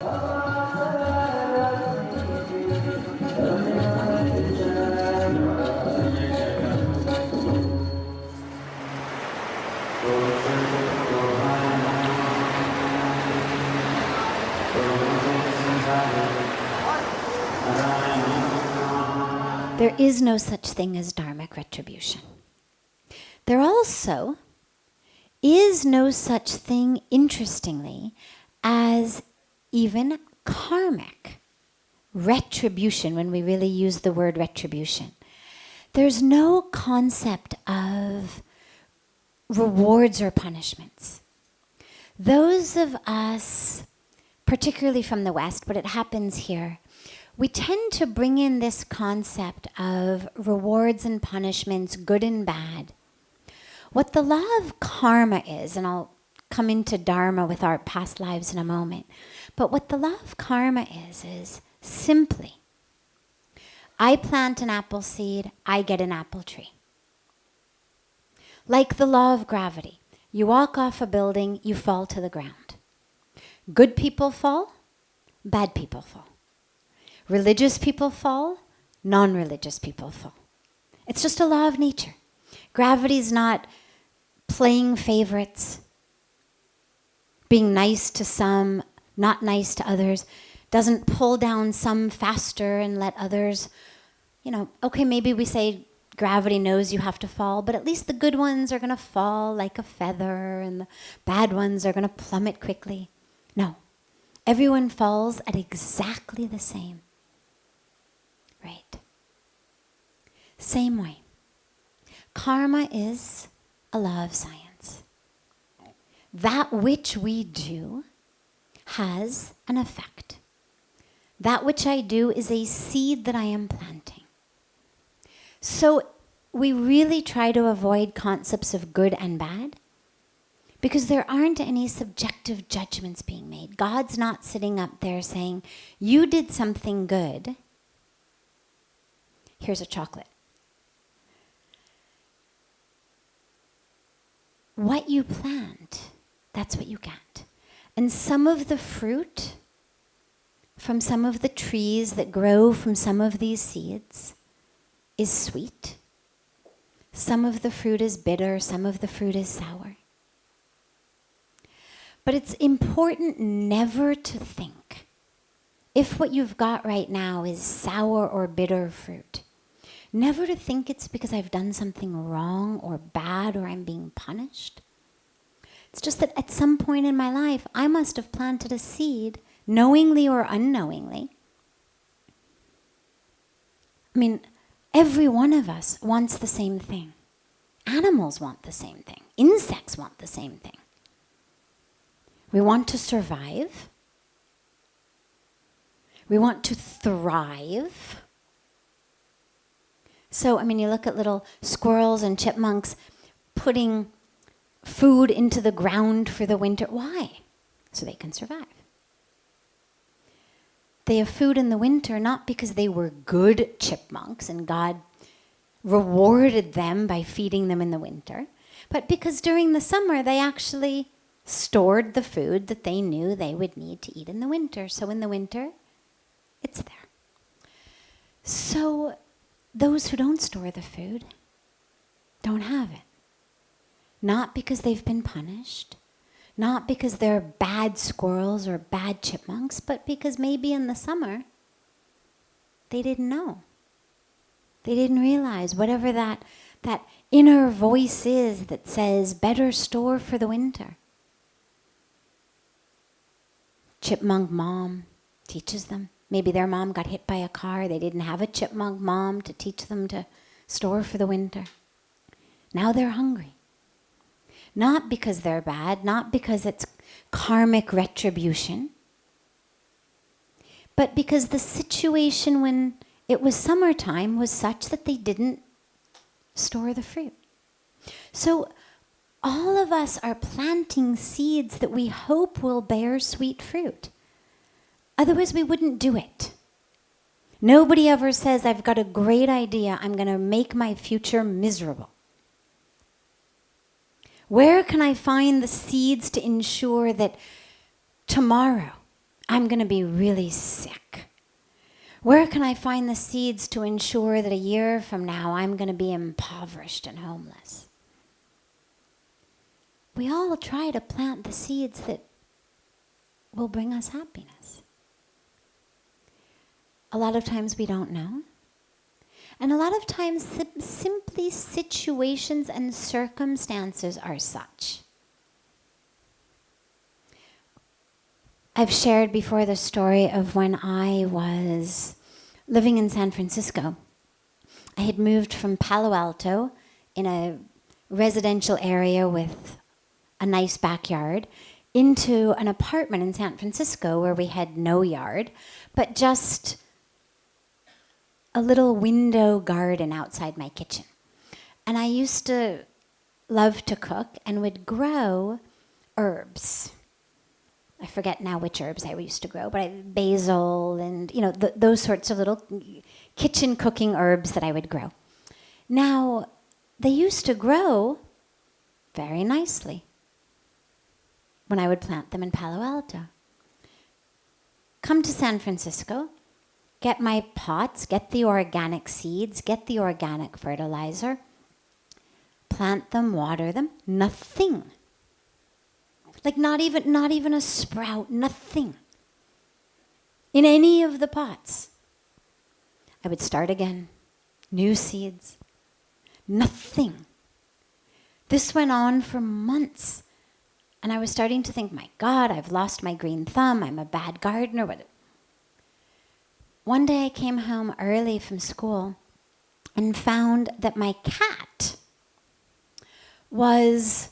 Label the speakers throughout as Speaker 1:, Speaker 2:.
Speaker 1: There is no such thing as dharmic retribution. There also is no such thing, interestingly, as even karmic retribution, when we really use the word retribution. There's no concept of rewards or punishments. Those of us, particularly from the West, but it happens here, we tend to bring in this concept of rewards and punishments, good and bad. What the law of karma is, and I'll come into dharma with our past lives in a moment, but what the law of karma is simply, I plant an apple seed, I get an apple tree. Like the law of gravity, you walk off a building, you fall to the ground. Good people fall, bad people fall. Religious people fall, non-religious people fall. It's just a law of nature. Gravity's not playing favorites, being nice to some, not nice to others, doesn't pull down some faster and let others, okay, maybe we say gravity knows you have to fall, but at least the good ones are going to fall like a feather and the bad ones are going to plummet quickly. No, everyone falls at exactly the same rate. Same way. Karma is a law of science. That which we do has an effect. That which I do is a seed that I am planting. So we really try to avoid concepts of good and bad because there aren't any subjective judgments being made. God's not sitting up there saying, you did something good. Here's a chocolate. What you plant, that's what you get. And some of the fruit from some of the trees that grow from some of these seeds is sweet. Some of the fruit is bitter, some of the fruit is sour. But it's important never to think, if what you've got right now is sour or bitter fruit, never to think it's because I've done something wrong or bad or I'm being punished. It's just that at some point in my life, I must have planted a seed, knowingly or unknowingly. I mean, every one of us wants the same thing. Animals want the same thing. Insects want the same thing. We want to survive. We want to thrive. So, you look at little squirrels and chipmunks putting food into the ground for the winter. Why? So they can survive. They have food in the winter not because they were good chipmunks and God rewarded them by feeding them in the winter, but because during the summer they actually stored the food that they knew they would need to eat in the winter. So in the winter, it's there. So those who don't store the food don't have it. Not because they've been punished, not because they're bad squirrels or bad chipmunks, but because maybe in the summer they didn't know. They didn't realize whatever that inner voice is that says, better store for the winter. Chipmunk mom teaches them. Maybe their mom got hit by a car. They didn't have a chipmunk mom to teach them to store for the winter. Now they're hungry. Not because they're bad, not because it's karmic retribution, but because the situation when it was summertime was such that they didn't store the fruit. So all of us are planting seeds that we hope will bear sweet fruit. Otherwise we wouldn't do it. Nobody ever says, I've got a great idea, I'm going to make my future miserable. Where can I find the seeds to ensure that tomorrow I'm going to be really sick. Where can I find the seeds to ensure that a year from now I'm going to be impoverished and homeless? We all try to plant the seeds that will bring us happiness. A lot of times we don't know. And a lot of times simply situations and circumstances are such. I've shared before the story of when I was living in San Francisco. I had moved from Palo Alto in a residential area with a nice backyard into an apartment in San Francisco where we had no yard, but just a little window garden outside my kitchen. And I used to love to cook and would grow herbs. I forget now which herbs I used to grow, but basil and those sorts of little kitchen cooking herbs that I would grow. Now, they used to grow very nicely when I would plant them in Palo Alto. Come to San Francisco, get my pots, get the organic seeds, get the organic fertilizer, plant them, water them, nothing. Like not even a sprout, nothing. In any of the pots. I would start again, new seeds, nothing. This went on for months. And I was starting to think, my God, I've lost my green thumb, I'm a bad gardener. One day I came home early from school and found that my cat was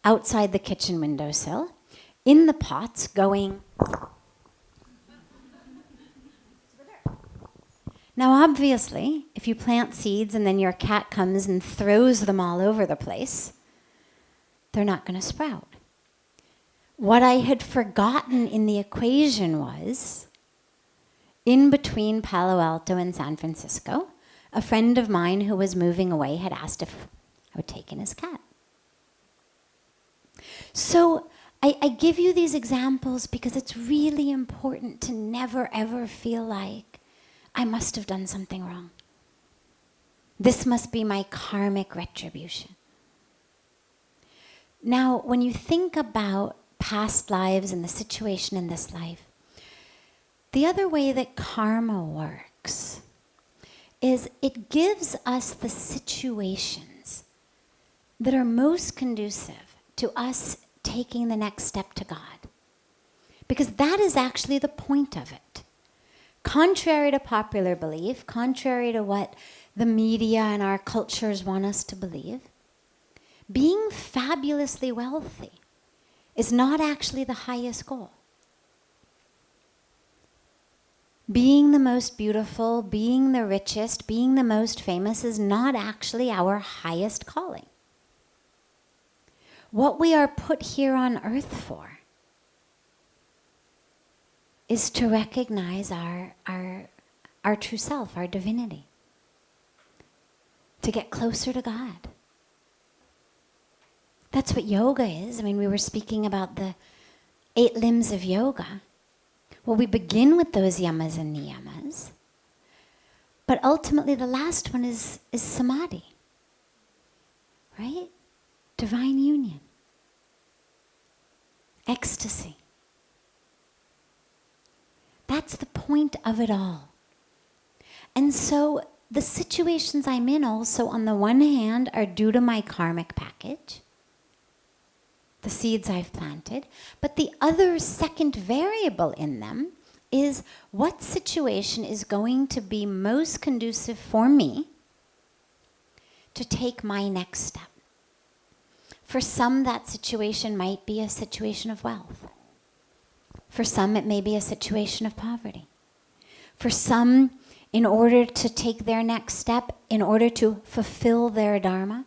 Speaker 1: outside the kitchen windowsill, in the pots, going. Now, obviously, if you plant seeds and then your cat comes and throws them all over the place, they're not going to sprout. What I had forgotten in the equation was, in between Palo Alto and San Francisco, a friend of mine who was moving away had asked if I would take in his cat. So I give you these examples because it's really important to never ever feel like I must have done something wrong. This must be my karmic retribution. Now, when you think about past lives and the situation in this life, the other way that karma works is it gives us the situations that are most conducive to us taking the next step to God. Because that is actually the point of it. Contrary to popular belief, contrary to what the media and our cultures want us to believe, being fabulously wealthy is not actually the highest goal. Being the most beautiful, being the richest, being the most famous is not actually our highest calling. What we are put here on earth for is to recognize our true self, our divinity, to get closer to God. That's what yoga is. I mean, we were speaking about the 8 limbs of yoga. Well, we begin with those yamas and niyamas, but ultimately the last one is samadhi, right? Divine union, ecstasy. That's the point of it all. And so the situations I'm in also, on the one hand, are due to my karmic package, the seeds I've planted, but the other second variable in them is what situation is going to be most conducive for me to take my next step. For some, that situation might be a situation of wealth. For some, it may be a situation of poverty. For some, in order to take their next step, in order to fulfill their dharma,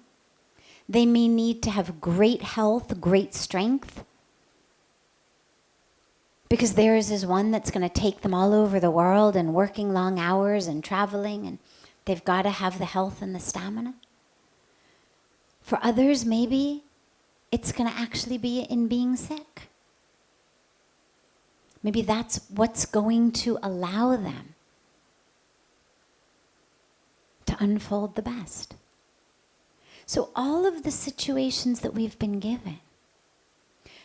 Speaker 1: they may need to have great health, great strength, because theirs is one that's going to take them all over the world and working long hours and traveling, and they've got to have the health and the stamina. For others, maybe it's going to actually be in being sick. Maybe that's what's going to allow them to unfold the best. So all of the situations that we've been given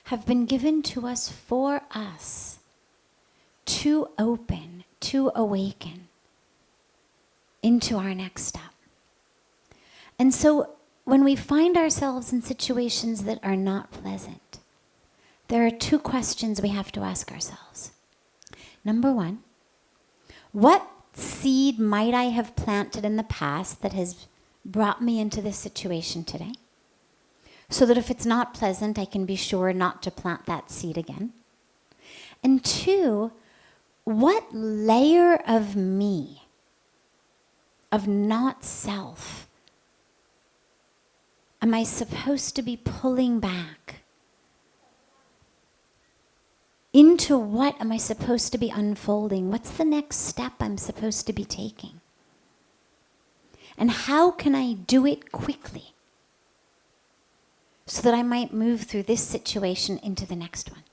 Speaker 1: have been given to us for us to open, to awaken into our next step. And so when we find ourselves in situations that are not pleasant, there are two questions we have to ask ourselves. Number one, what seed might I have planted in the past that has brought me into this situation today? So that if it's not pleasant, I can be sure not to plant that seed again. And two, what layer of me, of not self, am I supposed to be pulling back? Into what am I supposed to be unfolding? What's the next step I'm supposed to be taking? And how can I do it quickly so that I might move through this situation into the next one?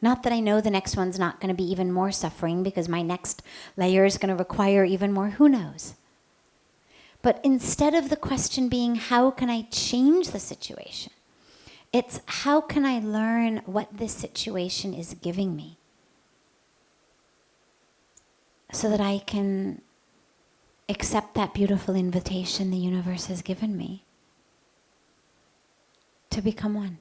Speaker 1: Not that I know the next one's not going to be even more suffering because my next layer is going to require even more, who knows? But instead of the question being, how can I change the situation? It's, how can I learn what this situation is giving me so that I can accept that beautiful invitation the universe has given me to become one.